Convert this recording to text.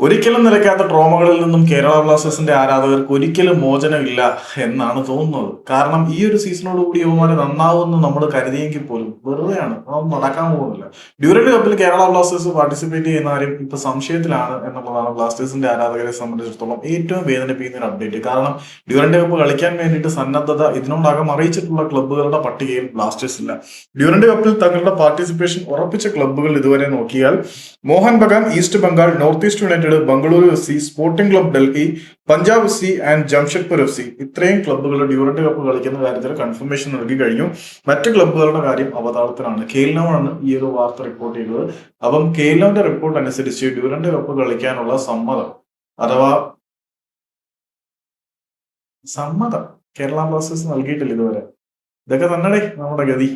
ഒരിക്കലും നിലയ്ക്കാത്ത ട്രോമകളിൽ നിന്നും കേരള ബ്ലാസ്റ്റേഴ്സിന്റെ ആരാധകർക്ക് ഒരിക്കലും മോചനമില്ല എന്നാണ് തോന്നുന്നത്. കാരണം ഈ ഒരു സീസണോടുകൂടി യുവമാര് നന്നാവുമെന്ന് നമ്മൾ കരുതിയെങ്കിൽ പോലും വെറുതെയാണ്, അതൊന്നും നടക്കാൻ പോകുന്നില്ല. ഡ്യൂറന്റ് കപ്പിൽ കേരള ബ്ലാസ്റ്റേഴ്സ് പാർട്ടിസിപ്പേറ്റ് ചെയ്യുന്ന കാര്യം ഇപ്പൊ സംശയത്തിലാണ് എന്നുള്ളതാണ് ബ്ലാസ്റ്റേഴ്സിന്റെ ആരാധകരെ സംബന്ധിച്ചിടത്തോളം ഏറ്റവും വേദനിപ്പിക്കുന്ന ഒരു അപ്ഡേറ്റ്. കാരണം ഡ്യൂറന്റ് കപ്പ് കളിക്കാൻ വേണ്ടിയിട്ട് സന്നദ്ധത ഇതിനോടകം അറിയിച്ചിട്ടുള്ള ക്ലബ്ബുകളുടെ പട്ടികയിൽ ബ്ലാസ്റ്റേഴ്സ് ഇല്ല. ഡ്യൂറന്റ് കപ്പിൽ തങ്ങളുടെ പാർട്ടിസിപ്പേഷൻ ഉറപ്പിച്ച ക്ലബ്ബുകൾ ഇതുവരെ നോക്കിയാൽ Mohun Bagan, East Bengal, North East United, Bengaluru F C, Sporting Club Delhi, Punjab F C and Jamshedpur F C, ഇത്രയും ക്ലബ്ബുകൾ ഡ്യൂറന്റ് കപ്പ് കളിക്കുന്ന കാര്യത്തിൽ കൺഫർമേഷൻ നൽകി കഴിഞ്ഞു. മറ്റ് ക്ലബ്ബുകളുടെ കാര്യം അവതാളത്തിലാണ്. കെയിൽനോവാണ് ഈ ഒരു വാർത്ത റിപ്പോർട്ട് ചെയ്തത്. അപ്പം കെയിൽനോവിന്റെ റിപ്പോർട്ട് അനുസരിച്ച് ഡ്യൂറന്റ് കപ്പ് കളിക്കാനുള്ള സമ്മതം അഥവാ സമ്മതം കേരള ബ്ലാസ്റ്റേഴ്സ് നൽകിയിട്ടില്ല ഇതുവരെ. ഇതൊക്കെ തന്നെ നമ്മുടെ ഗതി.